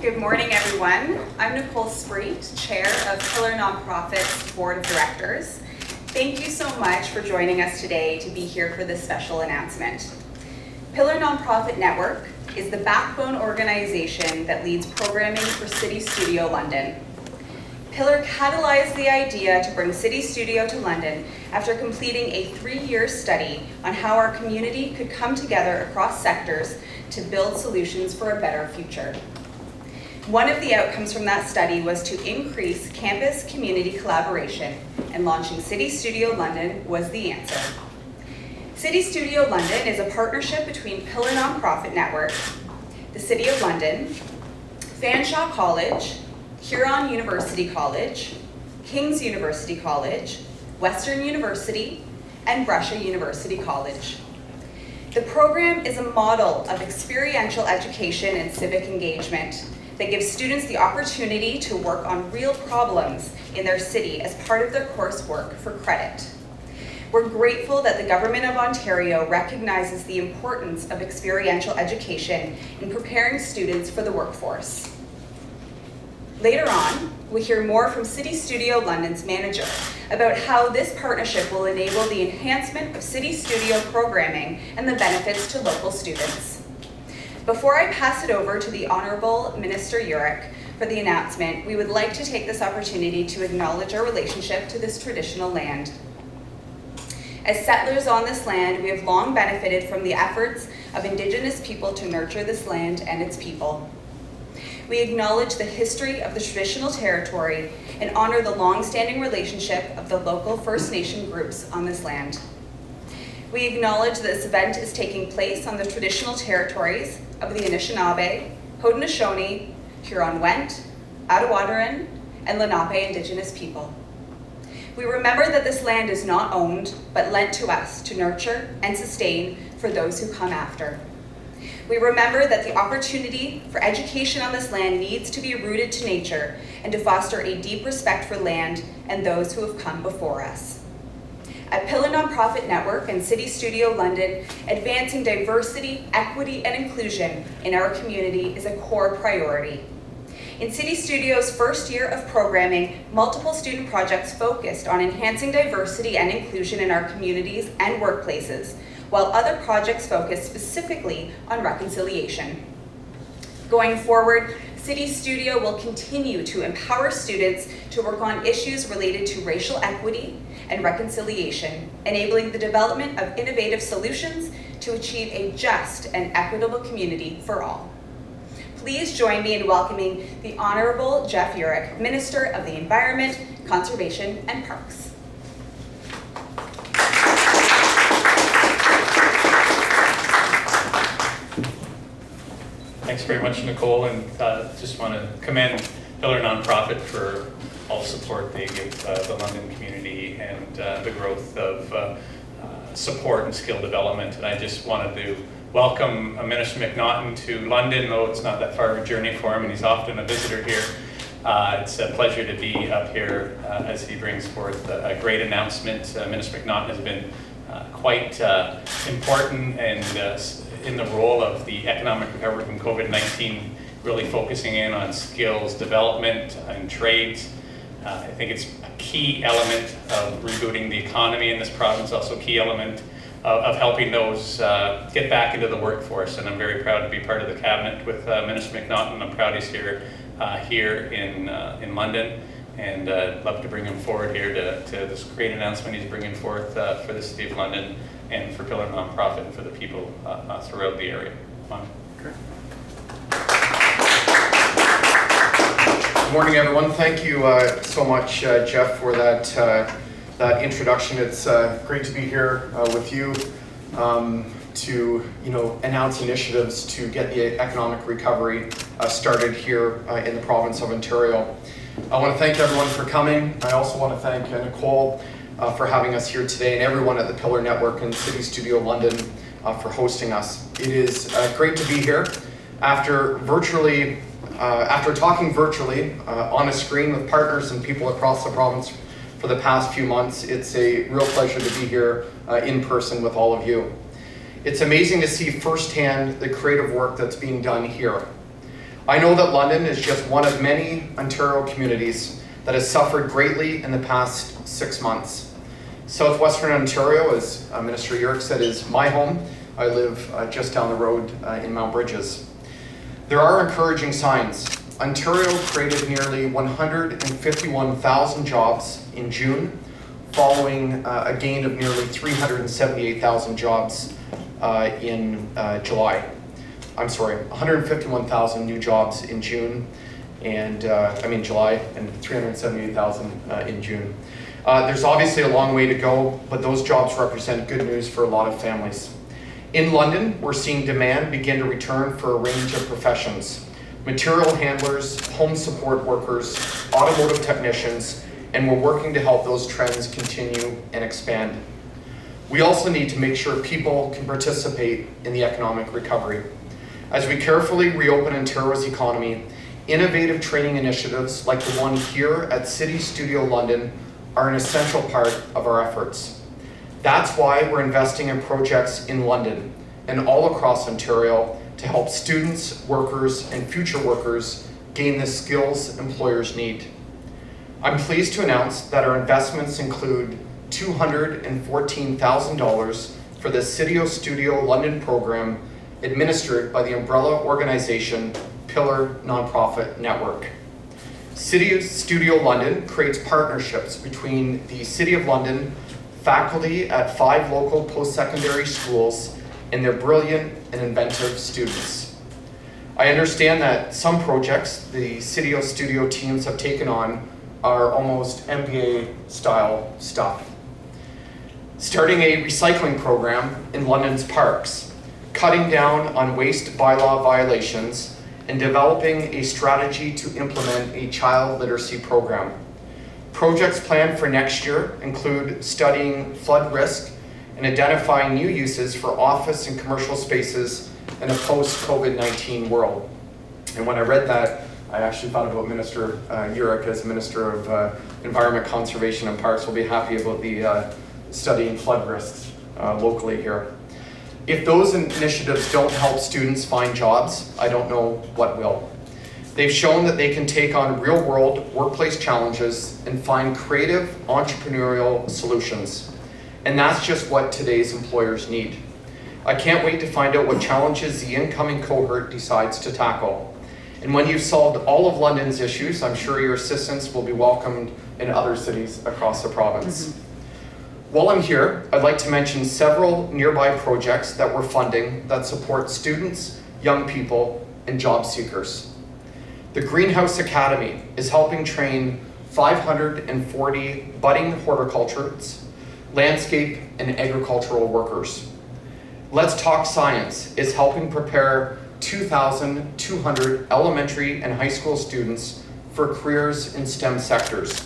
Good morning, everyone. I'm Nicole Spreet, Chair of Pillar Nonprofit's Board of Directors. Thank you so much for joining us today to be here for this special announcement. Pillar Nonprofit Network is the backbone organization that leads programming for CityStudio London. Pillar catalyzed the idea to bring CityStudio to London after completing a 3-year study on how our community could come together across sectors to build solutions for a better future. One of the outcomes from that study was to increase campus community collaboration, and launching CityStudio London was the answer. CityStudio London is a partnership between Pillar Nonprofit Network, the City of London, Fanshawe College, Huron University College, King's University College, Western University, and Brescia University College. The program is a model of experiential education and civic engagement that gives students the opportunity to work on real problems in their city as part of their coursework for credit. We're grateful that the Government of Ontario recognizes the importance of experiential education in preparing students for the workforce. Later on, we'll hear more from CityStudio London's manager about how this partnership will enable the enhancement of CityStudio programming and the benefits to local students. Before I pass it over to the Honourable Minister Jurek for the announcement, we would like to take this opportunity to acknowledge our relationship to this traditional land. As settlers on this land, we have long benefited from the efforts of Indigenous people to nurture this land and its people. We acknowledge the history of the traditional territory and honor the long-standing relationship of the local First Nation groups on this land. We acknowledge that this event is taking place on the traditional territories of the Anishinaabe, Haudenosaunee, Huron-Wendat, Attawadaren, and Lenape Indigenous people. We remember that this land is not owned, but lent to us to nurture and sustain for those who come after. We remember that the opportunity for education on this land needs to be rooted to nature and to foster a deep respect for land and those who have come before us. At Pillar Nonprofit Network and CityStudio London, advancing diversity, equity, and inclusion in our community is a core priority. In CityStudio's first year of programming, multiple student projects focused on enhancing diversity and inclusion in our communities and workplaces, while other projects focused specifically on reconciliation. Going forward, CityStudio will continue to empower students to work on issues related to racial equity and reconciliation, enabling the development of innovative solutions to achieve a just and equitable community for all. Please join me in welcoming the Honourable Jeff Jurek, Minister of the Environment, Conservation and Parks. Thanks very much, Nicole, and just want to commend Pillar Nonprofit for all support they give the London community and the growth of support and skill development. And I just wanted to welcome Minister McNaughton to London, though it's not that far of a journey for him, and he's often a visitor here. It's a pleasure to be up here as he brings forth a great announcement. Minister McNaughton has been quite important and in the role of the economic recovery from COVID-19, really focusing in on skills development and trades. I think it's a key element of rebooting the economy in this province, also a key element of helping those get back into the workforce. And I'm very proud to be part of the cabinet with Minister McNaughton. I'm proud he's here in London, and I'd love to bring him forward here to this great announcement he's bringing forth for the City of London and for Pillar Nonprofit and for the people throughout the area. Good morning, everyone. Thank you so much, Jeff, for that introduction. It's great to be here with you to announce initiatives to get the economic recovery started here in the province of Ontario. I want to thank everyone for coming. I also want to thank Nicole for having us here today, and everyone at the Pillar Network and CityStudio London for hosting us. It is great to be here after talking virtually on a screen with partners and people across the province for the past few months. It's a real pleasure to be here in person with all of you. It's amazing to see firsthand the creative work that's being done here. I know that London is just one of many Ontario communities that has suffered greatly in the past 6 months. Southwestern Ontario, as Minister Urick said, is my home. I live just down the road in Mount Bridges. There are encouraging signs. Ontario created nearly 151,000 jobs in June, following a gain of nearly 378,000 jobs in July. I'm sorry, 151,000 new jobs in June, and July, and 378,000 in June. There's obviously a long way to go, but those jobs represent good news for a lot of families. In London, we're seeing demand begin to return for a range of professions: material handlers, home support workers, automotive technicians, and we're working to help those trends continue and expand. We also need to make sure people can participate in the economic recovery. As we carefully reopen Ontario's economy, innovative training initiatives like the one here at CityStudio London are an essential part of our efforts. That's why we're investing in projects in London and all across Ontario to help students, workers, and future workers gain the skills employers need. I'm pleased to announce that our investments include $214,000 for the CityStudio London program administered by the umbrella organization Pillar Nonprofit Network. CityStudio London creates partnerships between the City of London, faculty at 5 local post-secondary schools, and their brilliant and inventive students. I understand that some projects the CityStudio teams have taken on are almost MBA-style stuff. Starting a recycling program in London's parks, cutting down on waste bylaw violations, and developing a strategy to implement a child literacy program. Projects planned for next year include studying flood risk and identifying new uses for office and commercial spaces in a post-COVID-19 world. And when I read that, I actually thought about Minister Urick as Minister of Environment, Conservation and Parks. Will be happy about the studying flood risks locally here. If those initiatives don't help students find jobs, I don't know what will. They've shown that they can take on real-world workplace challenges and find creative entrepreneurial solutions. And that's just what today's employers need. I can't wait to find out what challenges the incoming cohort decides to tackle. And when you've solved all of London's issues, I'm sure your assistance will be welcomed in other cities across the province. While I'm here, I'd like to mention several nearby projects that we're funding that support students, young people, and job seekers. The Greenhouse Academy is helping train 540 budding horticulturists, landscape, and agricultural workers. Let's Talk Science is helping prepare 2,200 elementary and high school students for careers in STEM sectors.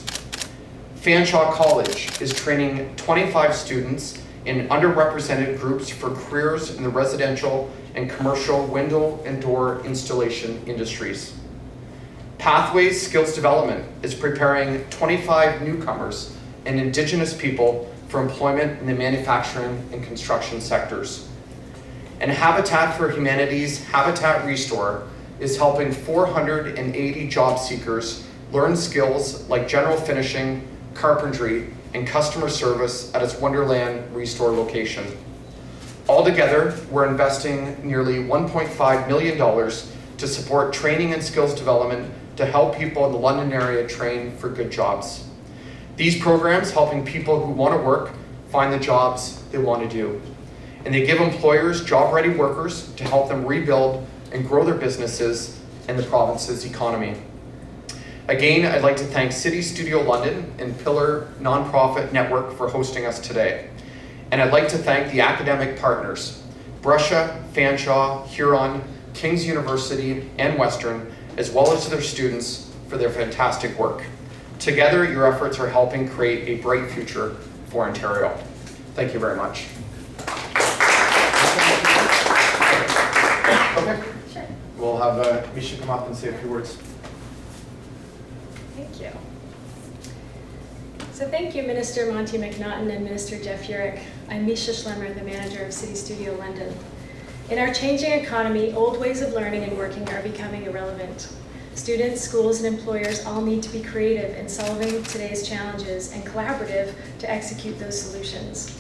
Fanshawe College is training 25 students in underrepresented groups for careers in the residential and commercial window and door installation industries. Pathways Skills Development is preparing 25 newcomers and Indigenous people for employment in the manufacturing and construction sectors. And Habitat for Humanity's Habitat Restore is helping 480 job seekers learn skills like general finishing, carpentry, and customer service at its Wonderland Restore location. Altogether, we're investing nearly $1.5 million to support training and skills development to help people in the London area train for good jobs. These programs helping people who want to work find the jobs they want to do. And they give employers job-ready workers to help them rebuild and grow their businesses and the province's economy. Again, I'd like to thank CityStudio London and Pillar Nonprofit Network for hosting us today. And I'd like to thank the academic partners, Brescia, Fanshawe, Huron, King's University, and Western, as well as their students for their fantastic work. Together, your efforts are helping create a bright future for Ontario. Thank you very much. Okay. Sure. We'll have Misha come up and say a few words. Thank you. So thank you, Minister Monty McNaughton and Minister Jeff Urick. I'm Misha Schlemmer, the manager of CityStudio London. In our changing economy, old ways of learning and working are becoming irrelevant. Students, schools, and employers all need to be creative in solving today's challenges and collaborative to execute those solutions.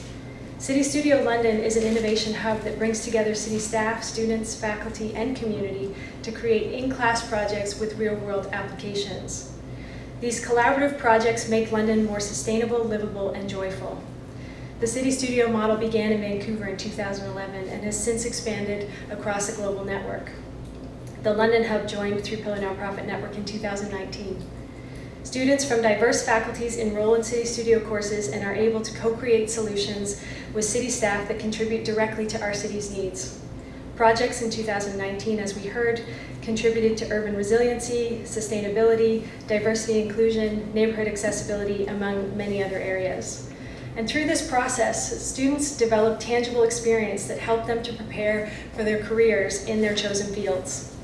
CityStudio London is an innovation hub that brings together city staff, students, faculty, and community to create in-class projects with real-world applications. These collaborative projects make London more sustainable, livable, and joyful. The CityStudio model began in Vancouver in 2011 and has since expanded across a global network. The London Hub joined Three Pillar Nonprofit Network in 2019. Students from diverse faculties enroll in CityStudio courses and are able to co-create solutions with city staff that contribute directly to our city's needs. Projects in 2019, as we heard, contributed to urban resiliency, sustainability, diversity inclusion, neighborhood accessibility, among many other areas. And through this process, students develop tangible experience that help them to prepare for their careers in their chosen fields.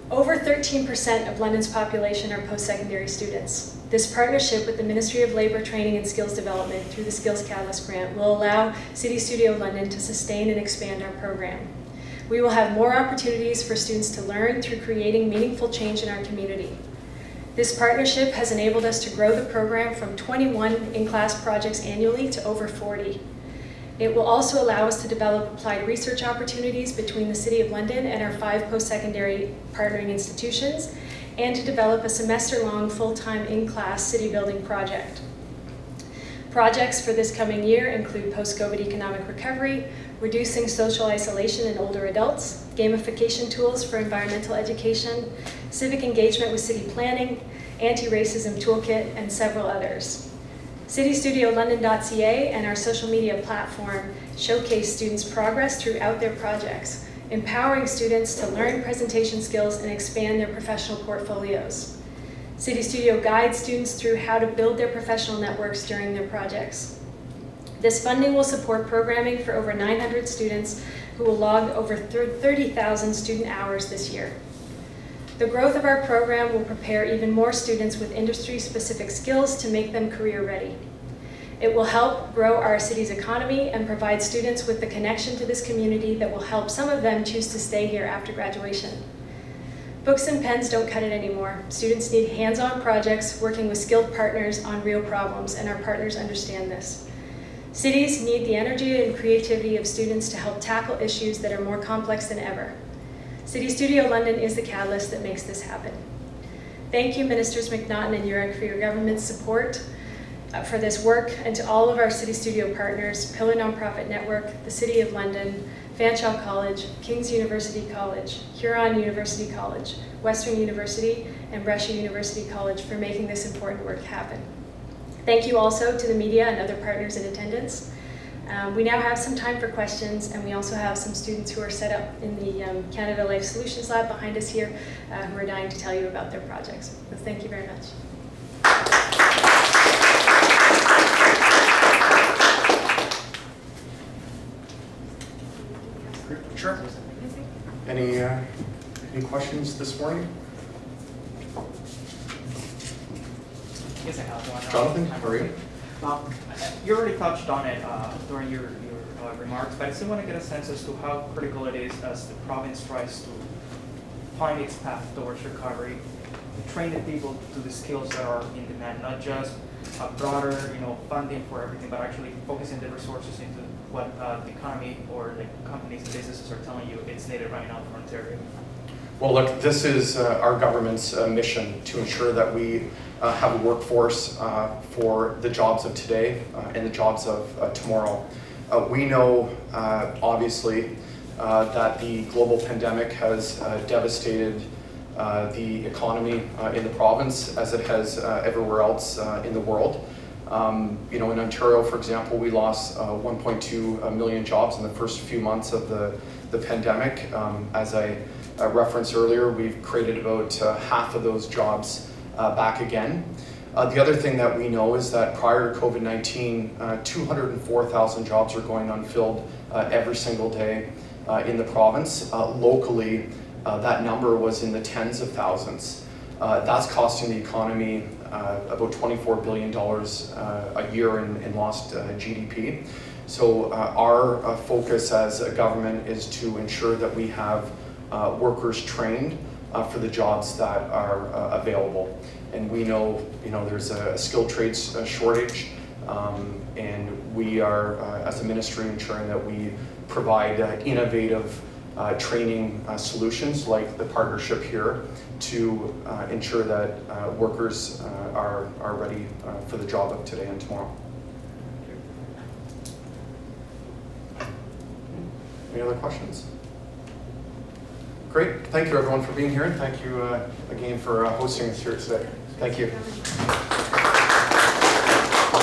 Over 13% of London's population are post-secondary students. This partnership with the Ministry of Labour, Training and Skills Development through the Skills Catalyst grant will allow CityStudio London to sustain and expand our program. We will have more opportunities for students to learn through creating meaningful change in our community. This partnership has enabled us to grow the program from 21 in-class projects annually to over 40. It will also allow us to develop applied research opportunities between the City of London and our 5 post-secondary partnering institutions, and to develop a semester-long full-time in-class city building project. Projects for this coming year include post-COVID economic recovery, reducing social isolation in older adults, gamification tools for environmental education, civic engagement with city planning, anti-racism toolkit, and several others. CityStudioLondon.ca and our social media platform showcase students' progress throughout their projects, empowering students to learn presentation skills and expand their professional portfolios. CityStudio guides students through how to build their professional networks during their projects. This funding will support programming for over 900 students who will log over 30,000 student hours this year. The growth of our program will prepare even more students with industry-specific skills to make them career-ready. It will help grow our city's economy and provide students with the connection to this community that will help some of them choose to stay here after graduation. Books and pens don't cut it anymore. Students need hands-on projects working with skilled partners on real problems, and our partners understand this. Cities need the energy and creativity of students to help tackle issues that are more complex than ever. CityStudio London is the catalyst that makes this happen. Thank you, Ministers McNaughton and Urich, for your government's support for this work, and to all of our CityStudio partners, Pillar Nonprofit Network, the City of London, Fanshawe College, King's University College, Huron University College, Western University, and Brescia University College for making this important work happen. Thank you also to the media and other partners in attendance. We now have some time for questions, and we also have some students who are set up in the Canada Life Solutions Lab behind us here who are dying to tell you about their projects. So thank you very much. Sure. Any questions this morning? Yes, I have one. Jonathan, Marie? You already touched on it during your remarks, but I still want to get a sense as to how critical it is as the province tries to find its path towards recovery, to train the people to the skills that are in demand, not just a broader, funding for everything, but actually focusing the resources into what the economy or the companies and businesses are telling you it's needed right now for Ontario. Well, look, this is our government's mission to ensure that we have a workforce for the jobs of today and the jobs of tomorrow. We know, obviously, that the global pandemic has devastated the economy in the province as it has everywhere else in the world. In Ontario, for example, we lost 1.2 million jobs in the first few months of the pandemic. As I referenced earlier, we've created about half of those jobs back again. The other thing that we know is that prior to COVID-19, 204,000 jobs were going unfilled every single day in the province. Locally, that number was in the tens of thousands. That's costing the economy about $24 billion a year in lost GDP. So our focus as a government is to ensure that we have workers trained for the jobs that are available. And we know, there's a skilled trades shortage, and we are, as a ministry, ensuring that we provide innovative training solutions like the partnership here to ensure that workers are ready for the job of today and tomorrow. Any other questions? Great. Thank you everyone for being here, and thank you again for hosting us here today. Thank you.